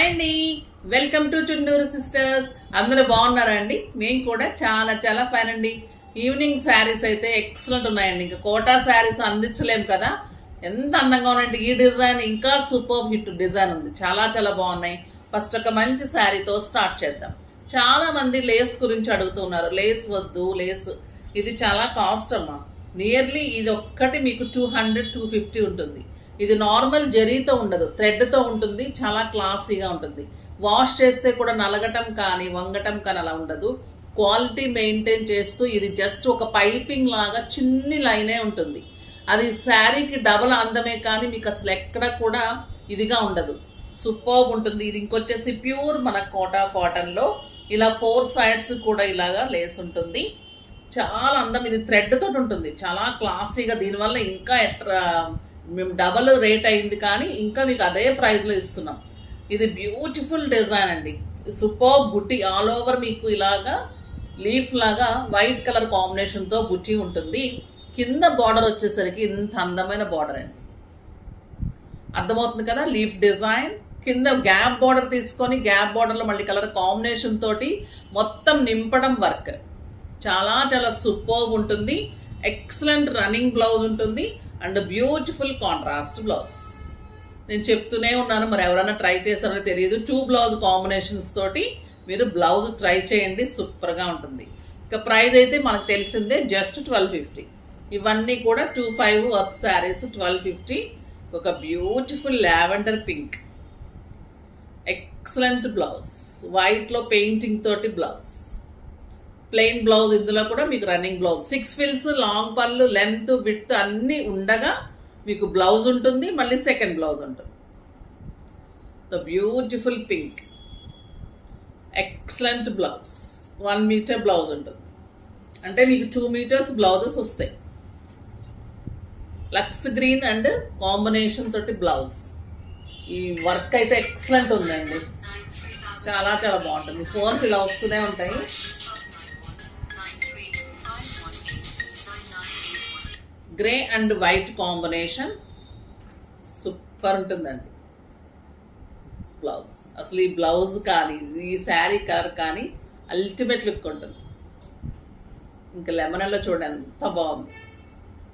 Hi అండి, welcome to Chunduru sisters. అందరూ బాగున్నారా అండి? మేము కూడా చాలా చాలా ఫైన్ అండి. ఈవినింగ్ శారీస్ అయితే ఎక్సలెంట్ ఉన్నాయండి. ఇంకా కోటా శారీస్ అందించలేము కదా, ఎంత అందంగా ఉన్నాయండి. ఈ డిజైన్ ఇంకా సూపర్ హిట్ డిజైన్ ఉంది, చాలా చాలా బాగున్నాయి. ఫస్ట్ ఒక మంచి శారీతో స్టార్ట్ చేద్దాం. చాలా మంది లేస్ గురించి అడుగుతున్నారు. లేస్ వద్దు, లేస్ ఇది చాలా కాస్ట్ అమ్మా. నియర్లీ ఇది ఒక్కటి మీకు 200-250 ఉంటుంది. ఇది నార్మల్ జరీతో ఉండదు, థ్రెడ్తో ఉంటుంది. చాలా క్లాసీగా ఉంటుంది. వాష్ చేస్తే కూడా నలగటం కానీ వంగటం కానీ అలా ఉండదు. క్వాలిటీ మెయింటైన్ చేస్తూ ఇది జస్ట్ ఒక పైపింగ్ లాగా చిన్ని లైనే ఉంటుంది. అది శారీకి డబల్ అందమే కానీ మీకు అసలు ఎక్కడ కూడా ఇదిగా ఉండదు. సూపర్ ఉంటుంది. ఇది ఇంకొచ్చేసి ప్యూర్ మన కోటా కాటన్లో ఇలా 4 సైడ్స్ కూడా ఇలాగా లేస్ ఉంటుంది. చాలా అందం. ఇది థ్రెడ్ తోటి ఉంటుంది, చాలా క్లాసీగా. దీనివల్ల ఇంకా మేము డబల్ రేట్ అయింది కానీ ఇంకా మీకు అదే ప్రైస్లో ఇస్తున్నాం. ఇది బ్యూటిఫుల్ డిజైన్ అండి. సూపర్ బుట్టి ఆల్ ఓవర్ మీకు ఇలాగా లీఫ్ లాగా వైట్ కలర్ కాంబినేషన్తో బుట్టి ఉంటుంది. కింద బార్డర్ వచ్చేసరికి ఇంత అందమైన బార్డర్ అండి. అర్థమవుతుంది కదా, లీఫ్ డిజైన్. కింద గ్యాప్ బార్డర్ తీసుకొని గ్యాప్ బార్డర్లో మళ్ళీ కలర్ కాంబినేషన్ తోటి మొత్తం నింపడం వర్క్. చాలా చాలా సూపర్ ఉంటుంది. ఎక్సలెంట్ రన్నింగ్ బ్లౌజ్ ఉంటుంది అండ్ బ్యూటిఫుల్ కాంట్రాస్ట్ బ్లౌజ్. నేను చెప్తూనే ఉన్నాను, మరి ఎవరైనా ట్రై చేస్తారో తెలియదు. 2 బ్లౌజ్ కాంబినేషన్స్ తోటి మీరు బ్లౌజ్ ట్రై చేయండి, సూపర్గా ఉంటుంది. ఇక ప్రైస్ అయితే మనకు తెలిసిందే, జస్ట్ 1250. ఇవన్నీ కూడా 25 వర్క్ శారీస్ 1250. ఒక beautiful lavender pink excellent blouse, వైట్లో పెయింటింగ్ తోటి బ్లౌజ్, ప్లెయిన్ బ్లౌజ్. ఇందులో కూడా మీకు రన్నింగ్ బ్లౌజ్ 6 ఫిల్స్, లాంగ్ పళ్ళు, లెంత్, విడ్త్ అన్నీ ఉండగా మీకు బ్లౌజ్ ఉంటుంది. మళ్ళీ సెకండ్ బ్లౌజ్ ఉంటుంది. The beautiful pink excellent blouse. 1 metre blouse ఉంటుంది, అంటే మీకు 2 మీటర్స్ బ్లౌజెస్ వస్తాయి. లక్స్ గ్రీన్ అండ్ కాంబినేషన్ తోటి బ్లౌజ్. ఈ వర్క్ అయితే ఎక్సలెంట్ ఉందండి, చాలా చాలా బాగుంటుంది. ఫోన్స్ ఇలా వస్తూనే ఉంటాయి. Grey and white combination super ఉంటుందండి బ్లౌజ్. అసలు ఈ బ్లౌజ్ కానీ ఈ శారీ కలర్ కానీ అల్టిమేట్ లుక్ ఉంటుంది. ఇంకా లెమనల్లో చూడండి ఎంత బాగుంది.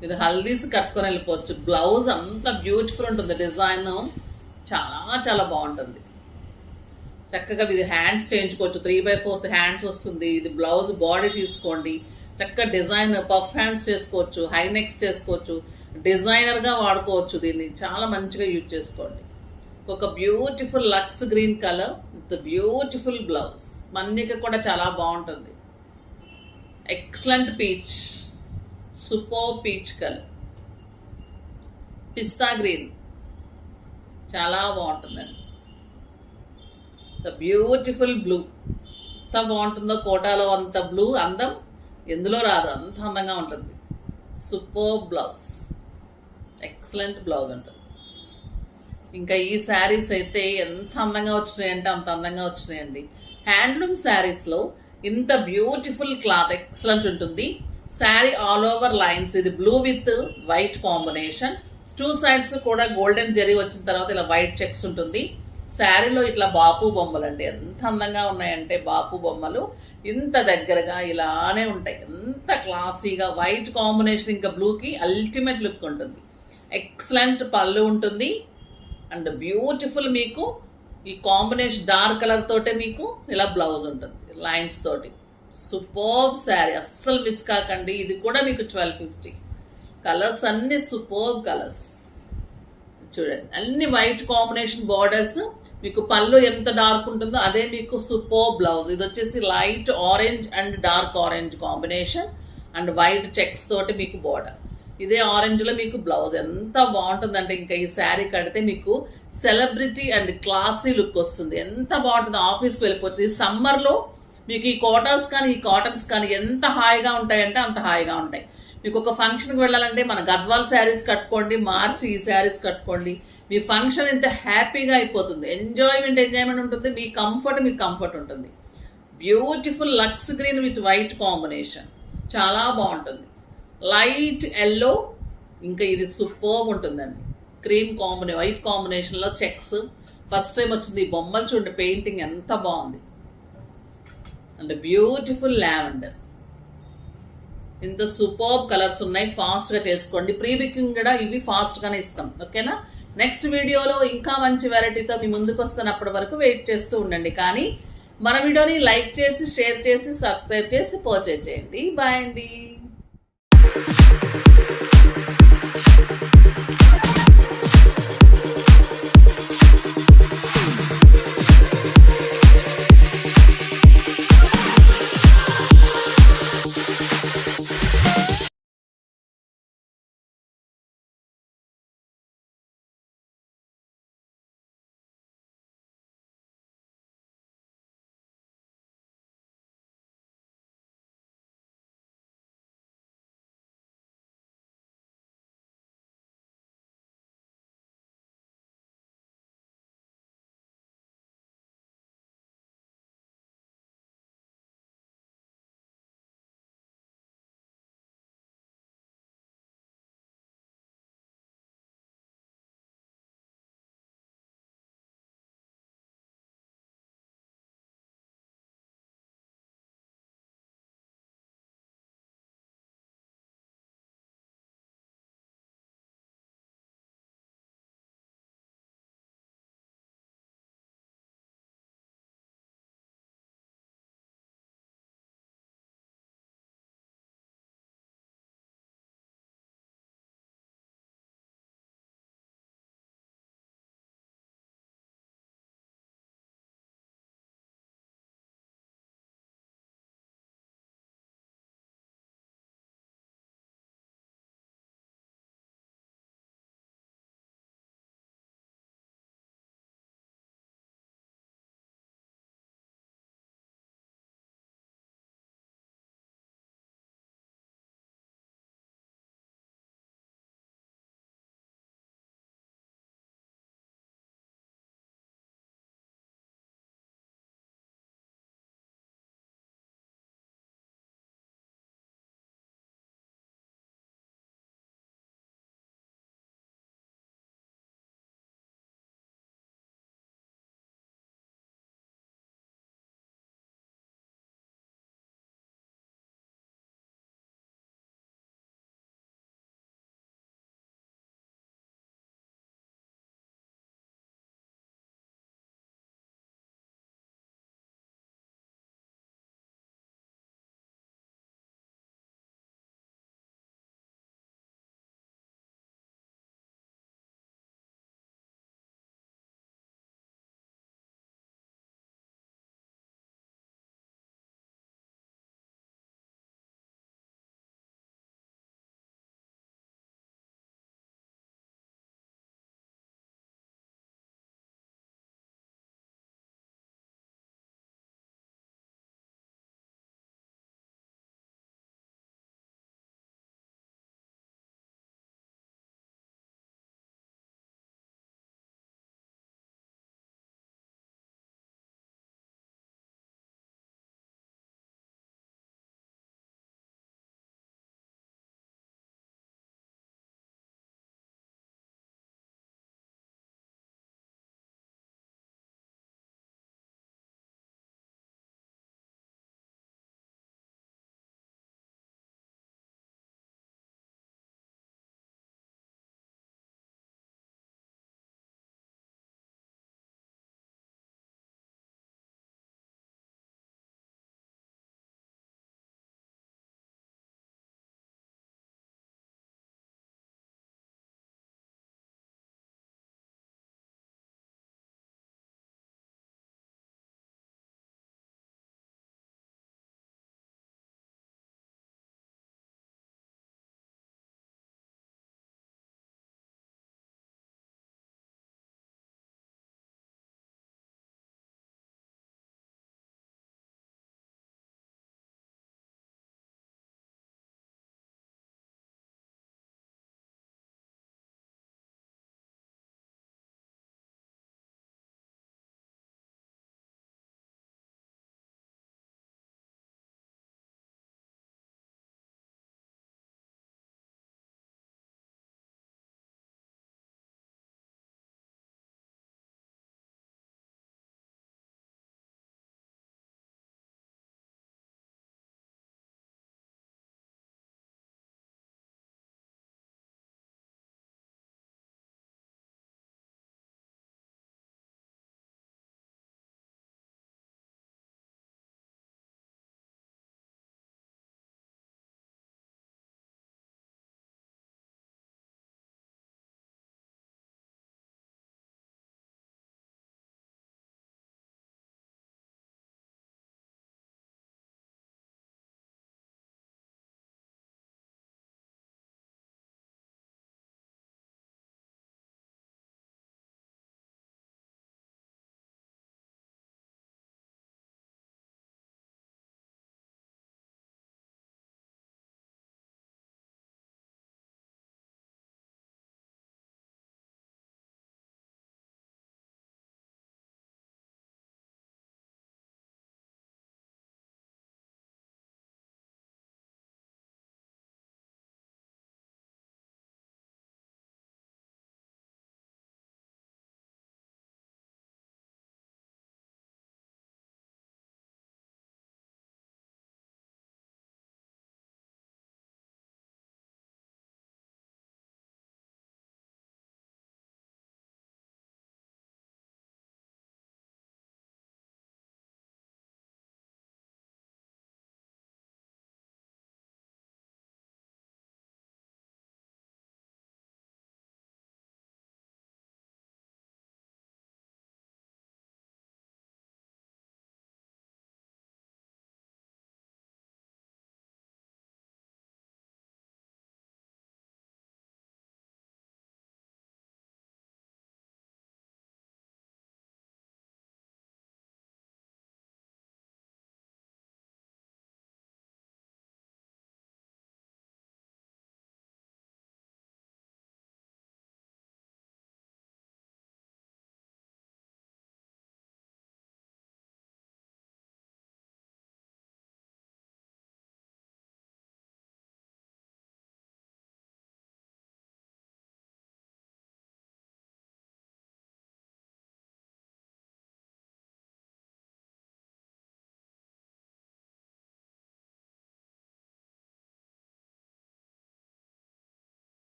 మీరు హల్దీస్ కట్టుకొని వెళ్ళిపోవచ్చు. బ్లౌజ్ అంత బ్యూటిఫుల్ ఉంటుంది. డిజైన్ చాలా చాలా బాగుంటుంది. చక్కగా ఇది హ్యాండ్స్ చేయించుకోవచ్చు. 3/4 హ్యాండ్స్ వస్తుంది. ఇది బ్లౌజ్ బాడీ తీసుకోండి, చక్కగా డిజైన్ పఫ్ హ్యాండ్స్ చేసుకోవచ్చు, హై నెక్స్ చేసుకోవచ్చు, డిజైనర్గా వాడుకోవచ్చు. దీన్ని చాలా మంచిగా యూజ్ చేసుకోండి. ఒక beautiful Lux green colour with beautiful blouse. మన్నిక కూడా చాలా బాగుంటుంది. Excellent peach, super peach colour, పిస్తా గ్రీన్ చాలా బాగుంటుందండి. ద బ్యూటిఫుల్ బ్లూ, ఎంత బాగుంటుందో. కోటాలో అంత బ్లూ అందం ఎందులో రాదు, అంత అందంగా ఉంటుంది. సూపర్ బ్లౌజ్, ఎక్సలెంట్ బ్లౌజ్ ఉంటుంది. ఇంకా ఈ శారీస్ అయితే ఎంత అందంగా వచ్చినాయంటే అంత అందంగా వచ్చినాయండి. హ్యాండ్లూమ్ శారీస్లో ఇంత బ్యూటిఫుల్ క్లాత్ ఎక్సలెంట్ ఉంటుంది. Sari all over lines. ఇది blue with white combination. 2 sides కూడా గోల్డెన్ జరీ వచ్చిన తర్వాత ఇలా వైట్ చెక్స్ ఉంటుంది. శారీలో ఇట్లా బాపు బొమ్మలు అండి, ఎంత అందంగా ఉన్నాయంటే బాపు బొమ్మలు ఇంత దగ్గరగా ఇలానే ఉంటాయి. ఎంత క్లాసీగా వైట్ కాంబినేషన్ ఇంకా బ్లూకి అల్టిమేట్ లుక్ ఉంటుంది. ఎక్సలెంట్ పళ్ళు ఉంటుంది అండ్ బ్యూటిఫుల్ మీకు ఈ కాంబినేషన్ డార్క్ కలర్ తోటే మీకు ఇలా బ్లౌజ్ ఉంటుంది లైన్స్ తోటి. సూపర్బ్ శారీ, అస్సలు మిస్ కాకండి. ఇది కూడా మీకు 1250. కలర్స్ అన్ని సూపర్బ్ కలర్స్ చూడండి, అన్ని వైట్ కాంబినేషన్ బార్డర్స్. మీకు పళ్ళు ఎంత డార్క్ ఉంటుందో అదే మీకు సూపర్ బ్లౌజ్. ఇది వచ్చేసి light orange and dark orange combination and white checks తోటి మీకు బార్డర్. ఇదే ఆరెంజ్లో మీకు బ్లౌజ్. ఎంత బాగుంటుందంటే ఇంకా ఈ శారీ కడితే మీకు సెలబ్రిటీ అండ్ క్లాసీ లుక్ వస్తుంది. ఎంత బాగుంటుంది, ఆఫీస్కి వెళ్ళిపోతుంది. ఈ సమ్మర్లో మీకు ఈ కోటాస్ కానీ ఈ కాటన్స్ కానీ ఎంత హాయిగా ఉంటాయంటే అంత హాయిగా ఉంటాయి. మీకు ఒక ఫంక్షన్కి వెళ్ళాలంటే మన గద్వాల్ శారీస్ కట్టుకోండి, మార్చి ఈ శారీస్ కట్టుకోండి. మీ ఫంక్షన్ ఇంత హ్యాపీగా అయిపోతుంది. ఎంజాయ్మెంట్ ఉంటుంది. మీ కంఫర్ట్ ఉంటుంది. Beautiful Lux green with white combination చాలా బాగుంటుంది. లైట్ ఎల్లో, ఇంకా ఇది సూపర్ ఉంటుందండి. క్రీమ్ కాంబినేషన్ వైట్ కాంబినేషన్లో చెక్స్ ఫస్ట్ టైం వచ్చింది ఈ బొమ్మలు చూడండి, పెయింటింగ్ ఎంత బాగుంది. అండ్ బ్యూటిఫుల్ లావెండర్, ఇంత సూపర్ కలర్స్ ఉన్నాయి. ఫాస్ట్గా చేసుకోండి. ప్రీ బుకింగ్ కూడా ఇవి ఫాస్ట్గానే ఇస్తాం. ఓకేనా? నెక్స్ట్ వీడియోలో ఇంకా మంచి వెరైటీతో మీ ముందుకు వస్తాను. అప్పటి వరకు వెయిట్ చేస్తూ ఉండండి. కానీ మన వీడియోని లైక్ చేసి, షేర్ చేసి, సబ్స్క్రైబ్ చేసి పర్చేజ్ చేయండి. బాయ్ అండి.